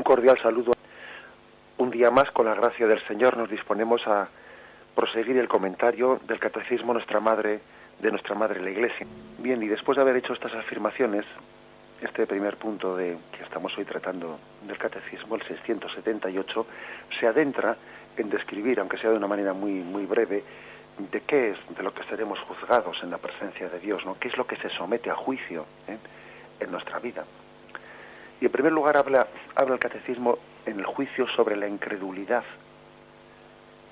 cordial saludo. Un día más, con la gracia del Señor, nos disponemos a proseguir el comentario del Catecismo de nuestra Madre la Iglesia. Bien, y después de haber hecho estas afirmaciones, este primer punto que estamos hoy tratando del Catecismo, el 678, se adentra en describir, aunque sea de una manera muy breve, de qué es de lo que seremos juzgados en la presencia de Dios, ¿no? ¿Qué es lo que se somete a juicio en nuestra vida? Y en primer lugar habla el Catecismo en el juicio sobre la incredulidad.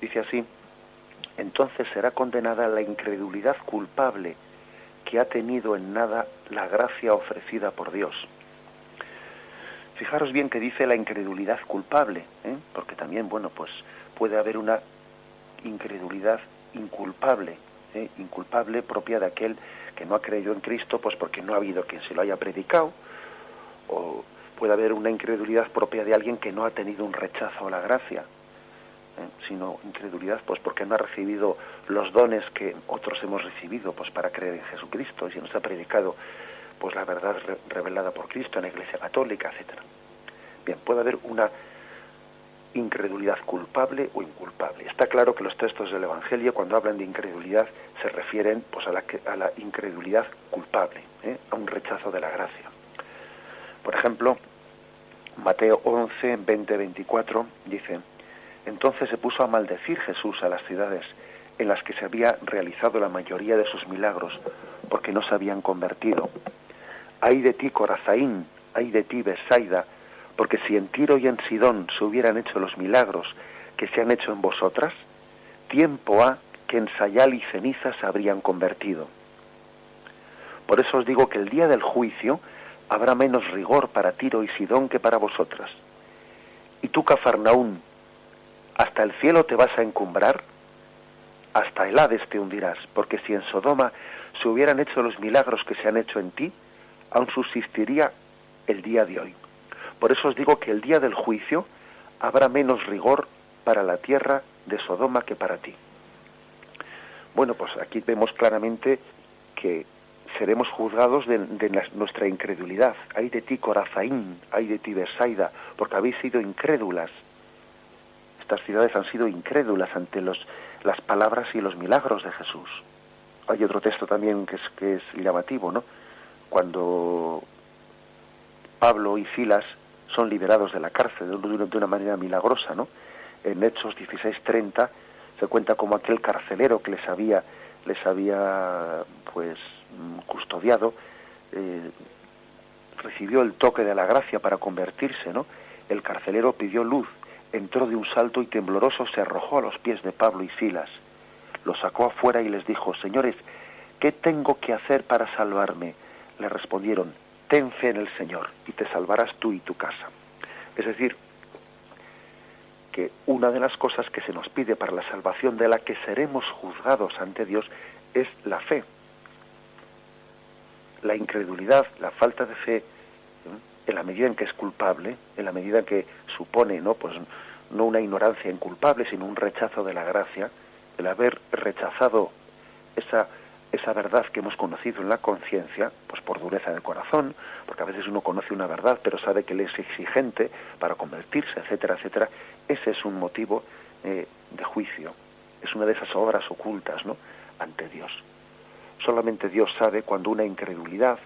Dice así: entonces será condenada la incredulidad culpable que ha tenido en nada la gracia ofrecida por Dios. Fijaros bien que dice la incredulidad culpable, porque también, pues puede haber una incredulidad inculpable, inculpable propia de aquel que no ha creído en Cristo, pues porque no ha habido quien se lo haya predicado, o puede haber una incredulidad propia de alguien que no ha tenido un rechazo a la gracia, sino incredulidad pues porque no ha recibido los dones que otros hemos recibido pues para creer en Jesucristo, y se nos ha predicado pues la verdad revelada por Cristo en la Iglesia Católica, etcétera. Bien, puede haber una incredulidad culpable o inculpable. Está claro que los textos del Evangelio, cuando hablan de incredulidad, se refieren pues a la incredulidad culpable, a un rechazo de la gracia. Por ejemplo, Mateo 11, 20, 24 dice: entonces se puso a maldecir Jesús a las ciudades en las que se había realizado la mayoría de sus milagros, porque no se habían convertido. Ay de ti, Corazaín, ay de ti, Betsaida, porque si en Tiro y en Sidón se hubieran hecho los milagros que se han hecho en vosotras, tiempo ha que en sayal y ceniza se habrían convertido. Por eso os digo que el día del juicio habrá menos rigor para Tiro y Sidón que para vosotras. Y tú, Cafarnaún, ¿hasta el cielo te vas a encumbrar? Hasta el Hades te hundirás, porque si en Sodoma se hubieran hecho los milagros que se han hecho en ti, aún subsistiría el día de hoy. Por eso os digo que el día del juicio habrá menos rigor para la tierra de Sodoma que para ti. Bueno, pues aquí vemos claramente que seremos juzgados de nuestra incredulidad. Ay de ti, Corazaín, ay de ti, Betsaida, porque habéis sido incrédulas. Estas ciudades han sido incrédulas ante las palabras y los milagros de Jesús. Hay otro texto también que es llamativo, ¿no? Cuando Pablo y Silas son liberados de la cárcel de una manera milagrosa, ¿no? En Hechos 16:30 se cuenta como aquel carcelero que les había pues custodiado recibió el toque de la gracia para convertirse, ¿no? El carcelero pidió luz, entró de un salto y tembloroso se arrojó a los pies de Pablo y Silas. Los sacó afuera y les dijo: señores, ¿qué tengo que hacer para salvarme? Le respondieron: ten fe en el Señor y te salvarás tú y tu casa. Es decir, que una de las cosas que se nos pide para la salvación, de la que seremos juzgados ante Dios, es la fe. La incredulidad, la falta de fe, en la medida en que es culpable, en la medida en que supone no una ignorancia inculpable, sino un rechazo de la gracia, el haber rechazado esa verdad que hemos conocido en la conciencia, pues por dureza del corazón, porque a veces uno conoce una verdad pero sabe que le es exigente para convertirse, etcétera, etcétera. Ese es un motivo de juicio, es una de esas obras ocultas, ¿no?, ante Dios. Solamente Dios sabe cuando una incredulidad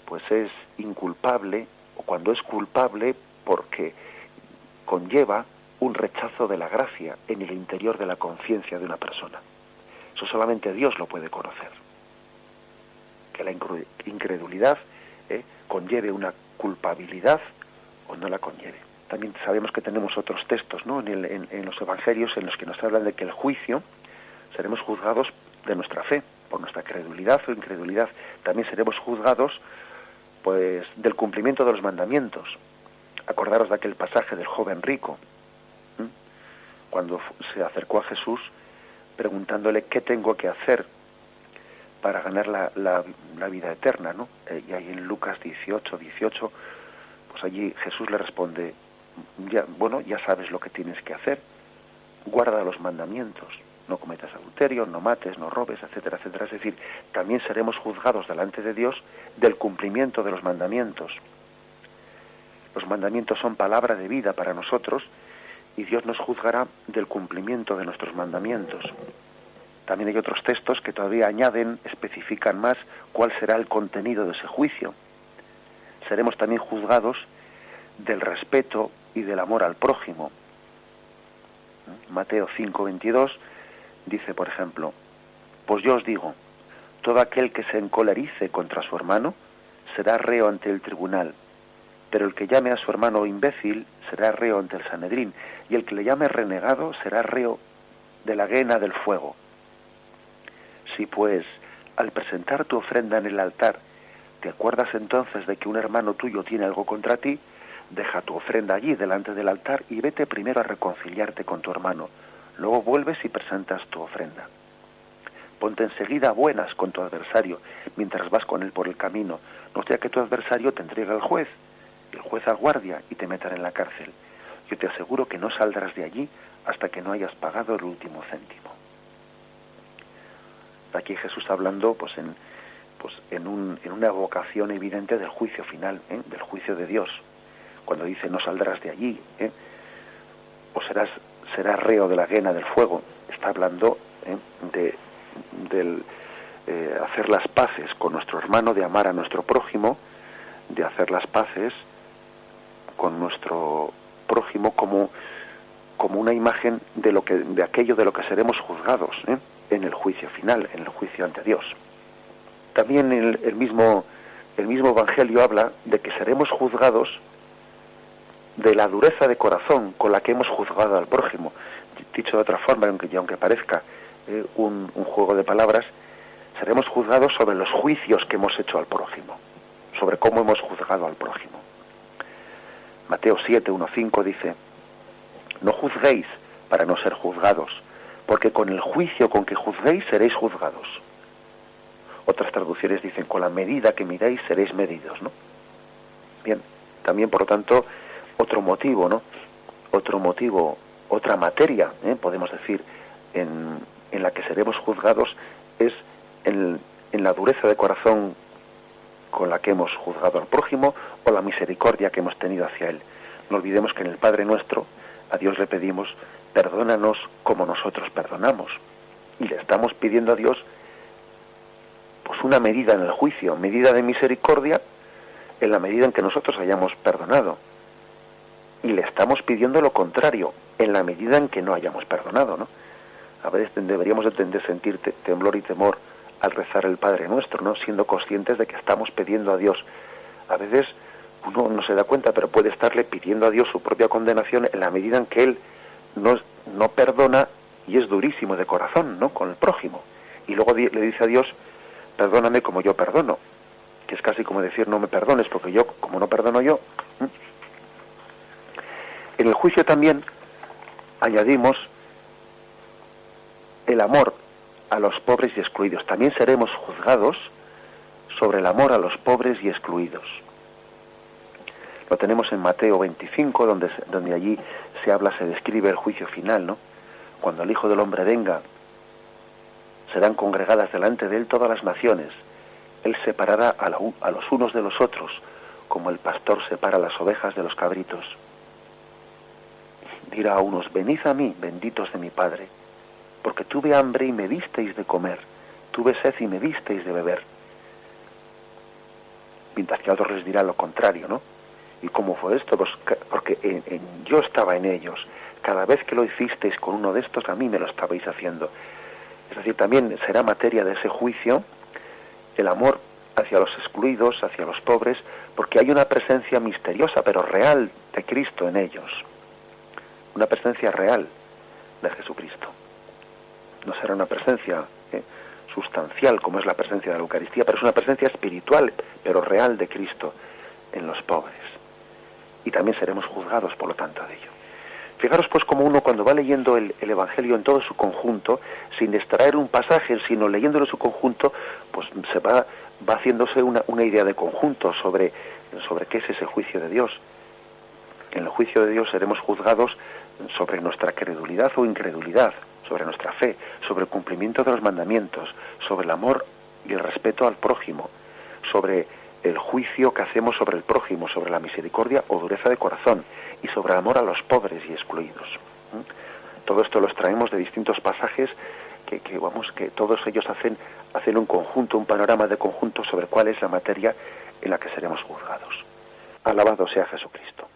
pues es inculpable, o cuando es culpable porque conlleva un rechazo de la gracia en el interior de la conciencia de una persona. Eso solamente Dios lo puede conocer. Que la incredulidad conlleve una culpabilidad o no la conlleve. También sabemos que tenemos otros textos, ¿no?, en los evangelios en los que nos hablan de que el juicio seremos juzgados de nuestra fe, por nuestra credulidad o incredulidad. También seremos juzgados pues del cumplimiento de los mandamientos. Acordaros de aquel pasaje del joven rico, cuando se acercó a Jesús preguntándole qué tengo que hacer para ganar la vida eterna, ¿no? Y ahí en Lucas 18, pues allí Jesús le responde: ya sabes lo que tienes que hacer, guarda los mandamientos, no cometas adulterio, no mates, no robes, etcétera, etcétera. Es decir, también seremos juzgados delante de Dios del cumplimiento de los mandamientos. Los mandamientos son palabra de vida para nosotros y Dios nos juzgará del cumplimiento de nuestros mandamientos. También hay otros textos que todavía añaden, especifican más cuál será el contenido de ese juicio. Seremos también juzgados del respeto y del amor al prójimo. Mateo 5:22 dice, por ejemplo, pues yo os digo, todo aquel que se encolerice contra su hermano será reo ante el tribunal, pero el que llame a su hermano imbécil será reo ante el Sanedrín, y el que le llame renegado será reo de la hiena del fuego. Si pues, al presentar tu ofrenda en el altar, te acuerdas entonces de que un hermano tuyo tiene algo contra ti, deja tu ofrenda allí delante del altar y vete primero a reconciliarte con tu hermano. Luego vuelves y presentas tu ofrenda. Ponte enseguida a buenas con tu adversario mientras vas con él por el camino, no sea que tu adversario te entregue al juez, el juez al guardia y te metan en la cárcel. Yo te aseguro que no saldrás de allí hasta que no hayas pagado el último céntimo. Aquí Jesús hablando en una evocación evidente del juicio final, del juicio de Dios. Cuando dice no saldrás de allí, o serás reo de la hiena del fuego, está hablando del hacer las paces con nuestro hermano, de amar a nuestro prójimo, de hacer las paces con nuestro prójimo como una imagen de aquello de lo que seremos juzgados en el juicio final, en el juicio ante Dios. También el mismo Evangelio habla de que seremos juzgados de la dureza de corazón con la que hemos juzgado al prójimo. Dicho de otra forma, aunque parezca un juego de palabras, seremos juzgados sobre los juicios que hemos hecho al prójimo, sobre cómo hemos juzgado al prójimo. Mateo 7:1-5 dice, no juzguéis para no ser juzgados, porque con el juicio con que juzguéis seréis juzgados. Otras traducciones dicen, con la medida que midáis seréis medidos, ¿no? Bien, también por lo tanto, otro motivo, otra materia, podemos decir, en la que seremos juzgados es en la dureza de corazón con la que hemos juzgado al prójimo o la misericordia que hemos tenido hacia él. No olvidemos que en el Padre Nuestro a Dios le pedimos, perdónanos como nosotros perdonamos. Y le estamos pidiendo a Dios pues una medida en el juicio, medida de misericordia en la medida en que nosotros hayamos perdonado. Y le estamos pidiendo lo contrario, en la medida en que no hayamos perdonado, ¿no? A veces deberíamos de sentir temblor y temor al rezar el Padre Nuestro, ¿no? Siendo conscientes de que estamos pidiendo a Dios. A veces uno no se da cuenta, pero puede estarle pidiendo a Dios su propia condenación en la medida en que Él no perdona y es durísimo de corazón, ¿no? Con el prójimo. Y luego le dice a Dios, perdóname como yo perdono, que es casi como decir, no me perdones, porque yo, como no perdono yo. En el juicio también añadimos el amor a los pobres y excluidos. También seremos juzgados sobre el amor a los pobres y excluidos. Lo tenemos en Mateo 25, donde allí se describe el juicio final, ¿no? Cuando el Hijo del Hombre venga, serán congregadas delante de él todas las naciones. Él separará a los unos de los otros, como el pastor separa las ovejas de los cabritos. Dirá a unos, venid a mí, benditos de mi Padre, porque tuve hambre y me disteis de comer, tuve sed y me disteis de beber. Mientras que a otros les dirá lo contrario, ¿no? ¿Y cómo fue esto? Pues porque yo estaba en ellos. Cada vez que lo hicisteis con uno de estos, a mí me lo estabais haciendo. Es decir, también será materia de ese juicio el amor hacia los excluidos, hacia los pobres, porque hay una presencia misteriosa, pero real, de Cristo en ellos. Una presencia real de Jesucristo. No será una presencia sustancial como es la presencia de la Eucaristía, pero es una presencia espiritual, pero real de Cristo en los pobres. Y también seremos juzgados, por lo tanto, de ello. Fijaros pues como uno cuando va leyendo el Evangelio en todo su conjunto, sin extraer un pasaje, sino leyéndolo en su conjunto, pues se va haciéndose una idea de conjunto sobre qué es ese juicio de Dios. En el juicio de Dios seremos juzgados sobre nuestra credulidad o incredulidad, sobre nuestra fe, sobre el cumplimiento de los mandamientos, sobre el amor y el respeto al prójimo, sobre el juicio que hacemos sobre el prójimo, sobre la misericordia o dureza de corazón, y sobre el amor a los pobres y excluidos. Todo esto lo extraemos de distintos pasajes que todos ellos hacen un conjunto, un panorama de conjunto sobre cuál es la materia en la que seremos juzgados. Alabado sea Jesucristo.